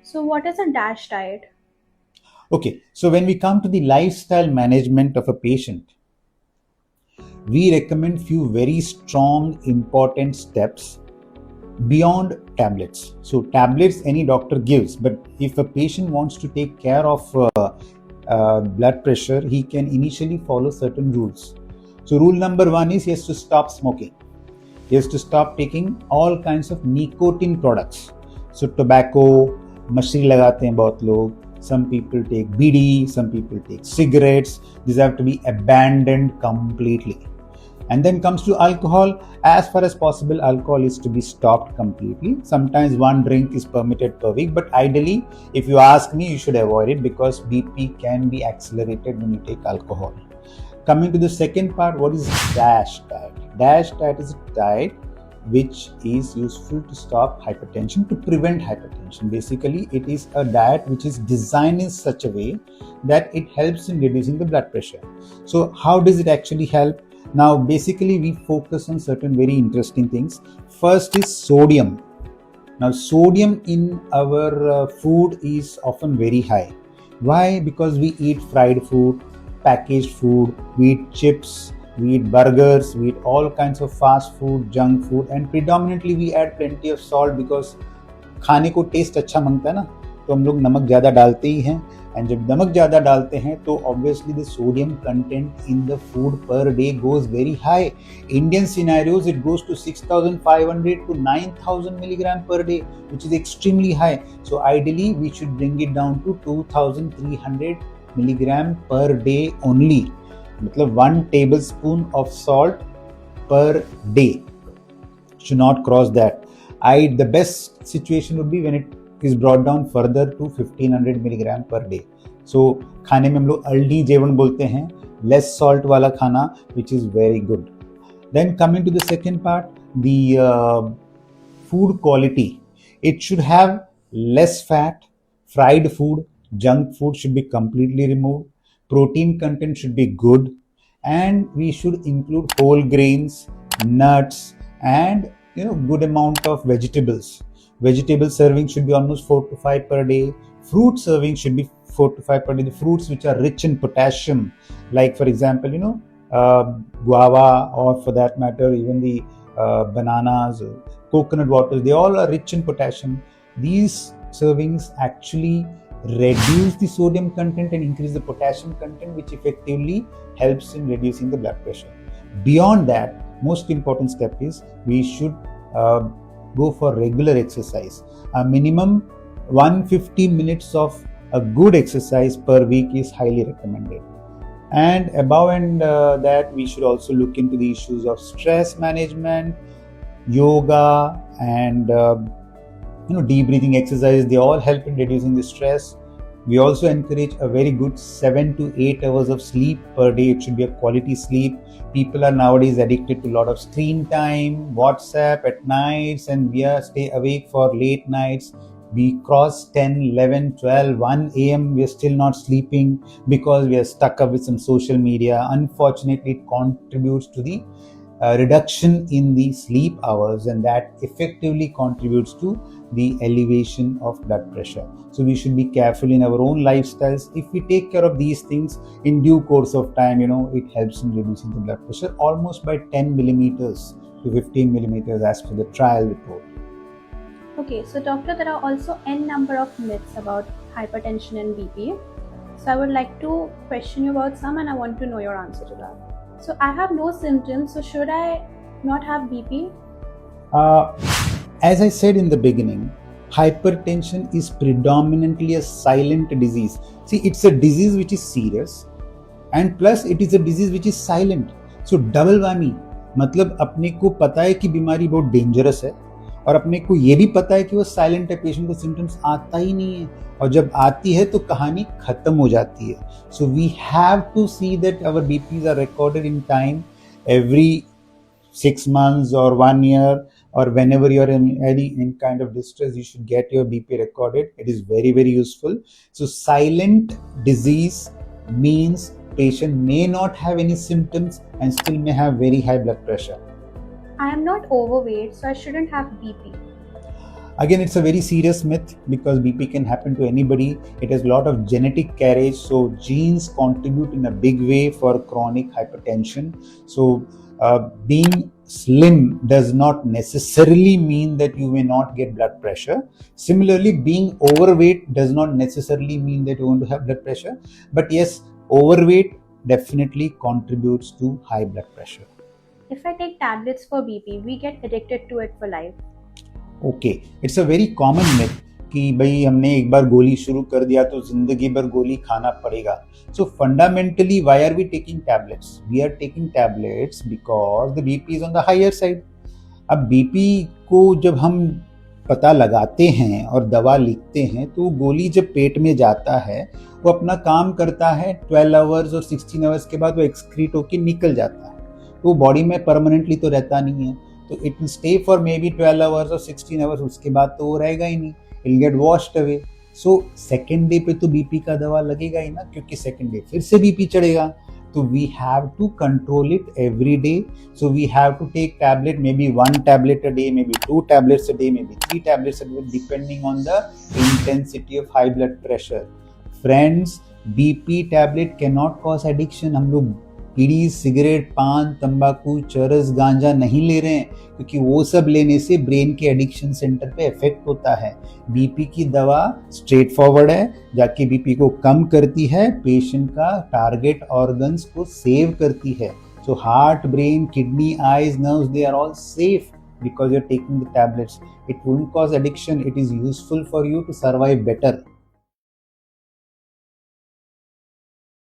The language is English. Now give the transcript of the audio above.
So, what is a DASH diet? Okay, so when we come to the lifestyle management of a patient, we recommend few very strong important steps beyond tablets. So tablets any doctor gives, but if a patient wants to take care of blood pressure, he can initially follow certain rules. So rule number one is he has to stop smoking. He has to stop taking all kinds of nicotine products. So tobacco, machine लगाते हैं बहुत लोग. Some people take BD, some people take cigarettes. These have to be abandoned completely. And then comes to alcohol. As far as possible, alcohol is to be stopped completely. Sometimes one drink is permitted per week, but ideally, if you ask me, you should avoid it because BP can be accelerated when you take alcohol. Coming to the second part, what is DASH diet? DASH diet is a diet which is useful to stop hypertension, to prevent hypertension. Basically, it is a diet which is designed in such a way that it helps in reducing the blood pressure. So how does it actually help? Now, basically, we focus on certain very interesting things. First is sodium. Now, sodium in our food is often very high. Why? Because we eat fried food, packaged food, we eat chips, we eat burgers, we eat all kinds of fast food, junk food, and predominantly we add plenty of salt because खाने को test अच्छा मांगता है ना, तो हम लोग नमक ज़्यादा डालते ही हैं. एंड जब नमक ज़्यादा डालते हैं तो obviously the sodium content in the food per day goes very high. Indian scenarios it goes to 6,500 to 9,000 milligram per day, which is extremely high. So ideally we should bring it down to 2,300 milligram per day only. मतलब 1 tablespoon of salt per day should not cross that. The best situation would be when it is brought down further to 1,500 milligram per day. So खाने में हम लोग अल्डी जेवण बोलते हैं, less salt वाला खाना, which is very good. Then coming to the second part, the food quality. It should have less fat. Fried food, junk food should be completely removed. Protein content should be good, and we should include whole grains, nuts, and good amount of vegetables. Vegetable serving should be almost 4 to 5 per day. Fruit serving should be 4 to 5 per day. The fruits which are rich in potassium, like for example, guava, or for that matter, even the bananas, coconut waters, they all are rich in potassium. These servings actually reduce the sodium content and increase the potassium content, which effectively helps in reducing the blood pressure. Beyond that, most important step is we should go for regular exercise. A minimum 150 minutes of a good exercise per week is highly recommended. And above and that, we should also look into the issues of stress management, yoga, and deep breathing exercises. They all help in reducing the stress. We also encourage a very good 7 to 8 hours of sleep per day. It should be a quality sleep. People are nowadays addicted to a lot of screen time, WhatsApp at nights, and we stay awake for late nights. We cross 10, 11, 12, 1 a.m. We are still not sleeping because we are stuck up with some social media. Unfortunately, it contributes to the reduction in the sleep hours, and that effectively contributes to the elevation of blood pressure. So we should be careful in our own lifestyles. If we take care of these things in due course of time, it helps in reducing the blood pressure almost by 10 millimeters to 15 millimeters as per the trial report. Okay, so doctor, there are also n number of myths about hypertension and BP. So I would like to question you about some, and I want to know your answer to that. So I have no symptoms, so should I not have BP? As I said in the beginning, hypertension is predominantly a silent disease. See, it's a disease which is serious, and plus it is a disease which is silent. So double whammy. मतलब अपने को पता है कि बीमारी बहुत dangerous है, और अपने को ये भी पता है कि वो साइलेंट है, पेशेंट को सिम्टम्स आता ही नहीं है, और जब आती है तो कहानी खत्म हो जाती है. So we have to see that our BPs are recorded in time, every 6 months or 1 year, or whenever you are in any kind of distress, you should get your BP recorded. It is very, very useful. So silent disease means patient may not have any symptoms and still may have very high blood pressure. I am not overweight, so I shouldn't have BP. Again, it's a very serious myth because BP can happen to anybody. It has a lot of genetic carriage, so genes contribute in a big way for chronic hypertension. So being slim does not necessarily mean that you may not get blood pressure. Similarly, being overweight does not necessarily mean that you're going to have blood pressure. But yes, overweight definitely contributes to high blood pressure. If I take tablets for BP, we get addicted to it for life. Okay, it's a very common myth कि भाई हमने एक बार गोली शुरू कर दिया तो जिंदगी भर गोली खाना पड़ेगा. So fundamentally why are we taking tablets? We are taking tablets because the BP is on the higher side. अब बीपी को जब हम पता लगाते हैं और दवा लिखते हैं तो गोली जब पेट में जाता है वो अपना काम करता है 12 आवर्स और 16 आवर्स के बाद वो एक्सक्रीट होकर निकल जाता है. तो बॉडी में परमानेंटली तो रहता नहीं है, तो it will stay for may be 12 hours और 16 आवर्स. उसके बाद तो वो रहेगा ही नहीं, it will get washed away. So second day पे तो बीपी का दवा लगेगा ही ना, क्योंकि सेकेंड डे फिर से बीपी चढ़ेगा. तो we have to control it every day. So we have to take tablet, maybe 1 tablet a day, maybe 2 tablets a day, maybe 3 tablets a day, depending on the intensity of high blood pressure. Friends, BP tablet can not cause addiction. हम लोग बीड़ी, cigarette, पान, तंबाकू, चरस, गांजा नहीं ले रहे हैं, क्योंकि वो सब लेने से ब्रेन के एडिक्शन सेंटर पे इफेक्ट होता है. बीपी की दवा स्ट्रेट फॉरवर्ड है, जाके बीपी को कम करती है, पेशेंट का टारगेट ऑर्गन्स को सेव करती है. So heart, brain, kidney, eyes, nerves, they are all safe because you're taking the tablets. It won't cause addiction. It is useful for you to survive better.